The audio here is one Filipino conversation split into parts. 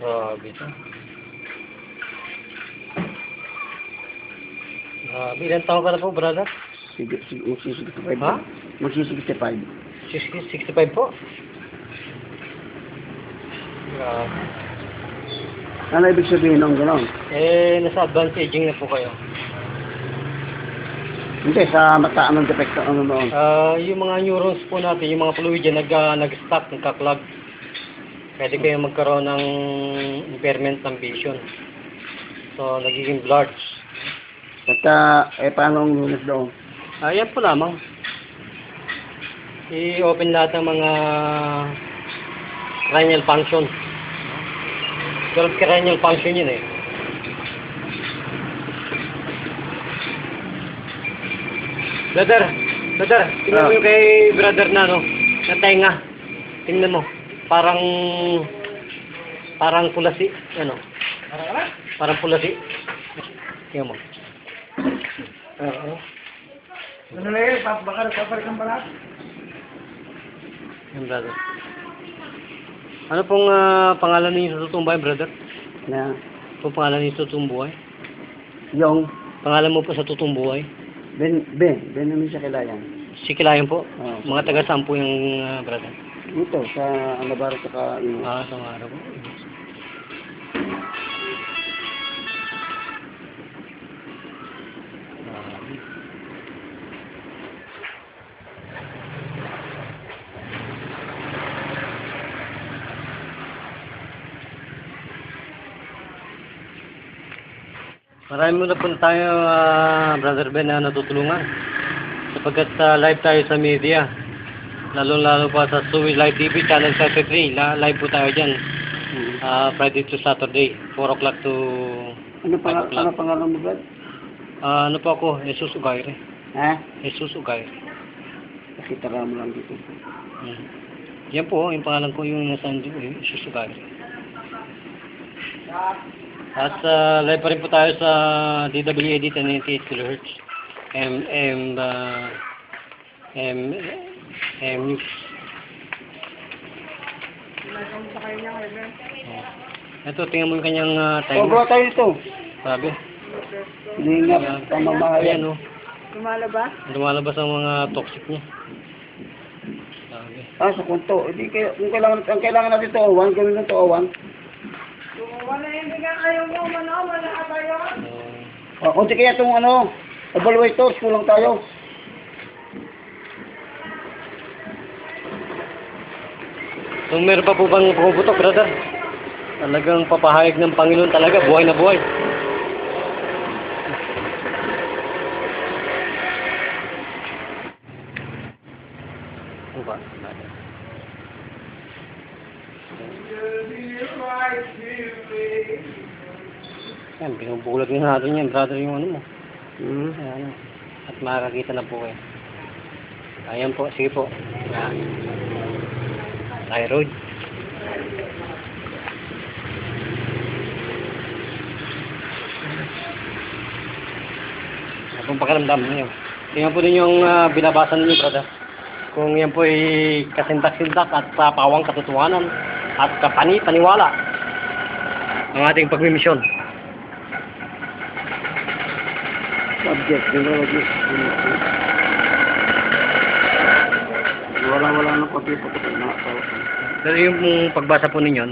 Grabe ito. Grabe. Ilan taon ka na po, brother? Mag-65. Ha? Mag-65. 65 po? Grabe. Ano ibig sabihin ng gano'n? Nasa advanced aging na po kayo. Hindi, sa mata, anong defekto, ano noon? Yung mga neurons po natin, yung mga fluid yan, nag-stop, nagka-clog. Pwede kayo magkaroon ng impairment ng vision. So, nagiging blurred. At, paano ang lunas doon? Yan po lamang. I-open lahat ng mga cranial function. 12 cranial function yun eh. Brother, tingnan mo yung kay brother na, no? Na tenga. Tingnan mo. Parang pulasi. Ano? Parang pulasi. Tingnan mo. Ano na yun? Baka nagpapalikan pa lahat? Yan, brother. Ano pong pangalan ninyo sa totoong buhay, brother? Na, Ano pangalan ninyo sa totoong buhay? yung, Pangalan mo po sa totoong buhay? Ben namin siya kilayan. Si Kilayan po? Oo. Mga taga-saan po yung brother? Dito, sa Alabaro, saka yung... Sa mga araw po. Marami muna po tayo, Brother Ben, na natutulungan. Sapagkat live tayo sa media. Lalo-lalo pa sa Suwi Live TV, Channel 33. Live po tayo dyan. Friday to Saturday, 4 o'clock to 5 o'clock. Ano pangalan mo, Brad? Ano po ako? Jesus Ugayre. Ha? Jesus Ugayre. Nakita mo lang dito. Yan po, yung pangalan ko yung nasa Jesus Ugayre. At live pa rin po tayo sa DWAD 1088 kHz. News. Ito, tingnan mo yung kanyang time. Bro, tayo ito. Sabi. Lingap, pamamahayan. Ayan, Lumalabas? lumalabas ang mga toxic niya. Sabi. Sa kunto. Hindi kayo, kung kailangan natin ito, O1, gawin ng ito, O1. Wala yung bigyan ayaw mo, wala ka yun? Kunti kaya itong evaluators, kulang tayo. So, meron pa po bang pumuputok, brother? Talagang papahayag ng Panginoon talaga, buhay na buhay. Ano ba? Yan, binubulag na natin yan, brother, yung ano mo. Ayan. At makakakita na po kayo. Ayan po, sige po. Ayan. Thyroid. Ano pong pakiramdam niyo? Tingnan po ninyo yung binabasa ninyo, brother. Kung yan po ay kasintak-sintak at pawang katotohanan at paniwala ang ating pagmimisyon. Subject, generalist. Wala na pati-pati na. Pero yung pagbasa po ninyo,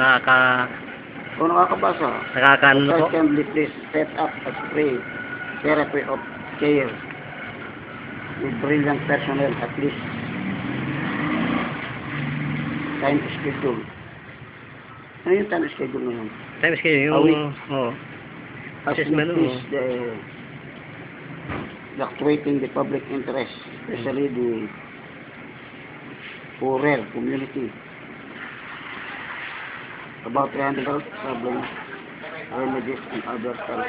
Kung nakakabasa, nakakaano po? kindly please set up a spray therapy of care with brilliant personnel at least time schedule. Ano yung time schedule na yun? Times kayo yung... assessment, is the fluctuating the public interest, especially the poorer community. About 300 health problems, remedies, and other health.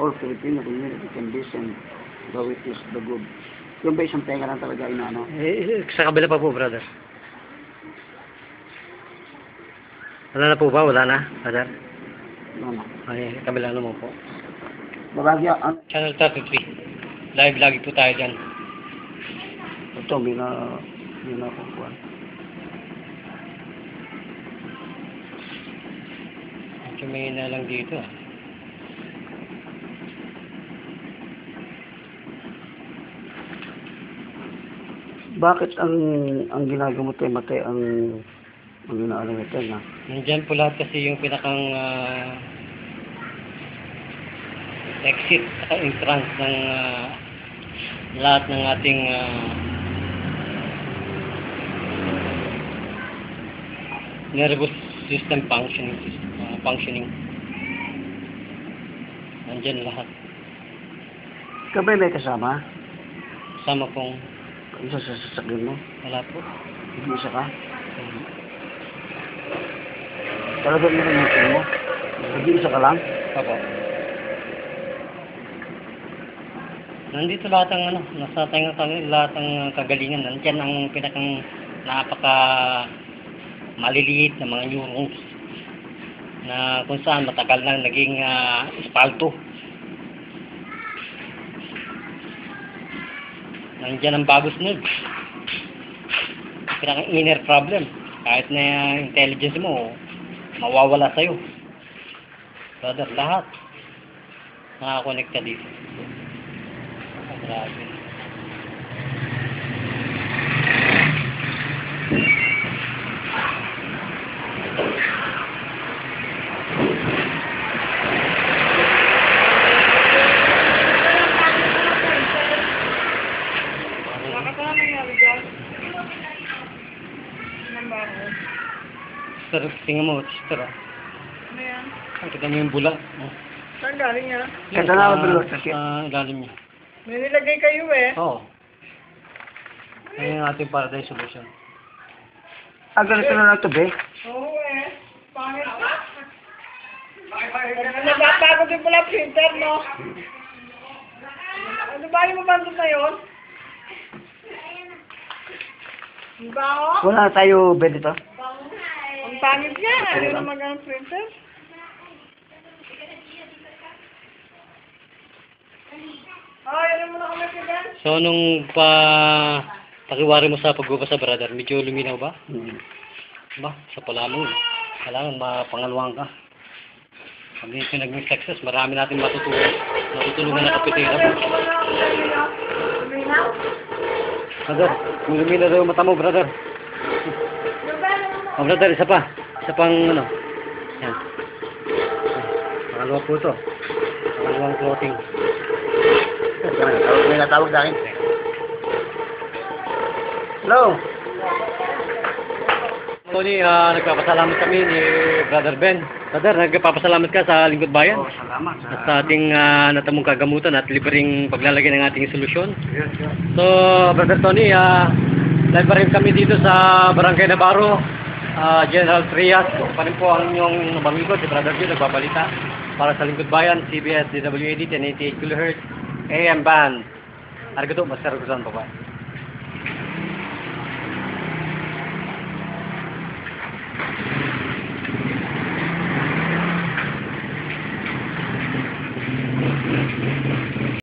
All Filipino community condition, though it is the good. Yung ba isang tenga lang talaga inaano? Sa kabila pa po, brother. Wala na po ba? Wala na, brother? Ano? Ay, kabila naman po. Babagya, Channel 33. Live lagi po tayo dyan. ito, may na kukuha. Chumina lang dito. Bakit ang ginagamot ay matay ang ginaalam ito na? Nandyan po lahat kasi yung pinakang exit at entrance ng lahat ng ating nervous system functioning. Nandyan lahat. Ikaw ba may kasama? Sama pong Isa sa sasakyan mo? wala po. Isa ka? Talagang narinig mo? Nag-iisa ka lang? Opo. Nandito lahat ang nasa tayong lahat ng kagalingan. Nandiyan ang pinakang napaka maliliit na mga neurons na kung saan matagal nang naging espalto. Nandiyan ang vagus nerve. Pinakang inner problem. Kahit na intelligence mo, mawawala sa'yo. Brother, lahat nakakonekta dito. Grabe. Bakit ano nangyari dyan? Anong bakit? Sister, tingnan mo, sister. Ano yan? Kita mo yung bula. Saan galing yan? Kaya na ako bilog. Sa ilalim niya. May nilagay kayo eh. Oo. Ayun yung ating paradise solution. Ganito na lang ito, be. Oo eh. Pangit ka. Nagtatago din pala printer, no? Ano ba yung mabandot na yun? Ang baho? Wala tayo, be, dito. Ang pangit yan. Ano naman ang printer? Ay, ano mo na kami pigan? So, nung pakiwari mo sa pagbubasa, brother, medyo luminaw ba? Ba, sa pala mo. Kailangan mapangalawang ka. Pag dito naging success, marami natin matutulungan na kapitira. Luminaw? Brother, luminaw daw yung mata mo, brother. Oh, brother, isa pa. Isa pang, Yan. Pangalawa po ito. Pangalawang clothing. May natawag sa akin. Hello? Tony, nagpapasalamat kami ni Brother Ben. Brother, nagpapasalamat ka sa Lingkod Bayan. Oh, salamat. At sa ating natamong kagamutan at libreng paglalagay ng ating solusyon. Yes. So, Brother Tony, live pa rin kami dito sa Barangay Navarro, General Trias. Pa rin po ang inyong bangikot, si Brother Joe, nagbabalita para sa Lingkod Bayan, CBS, DWAD, 1088 kHz, AM band. Arigato, Master Guzan, bye-bye.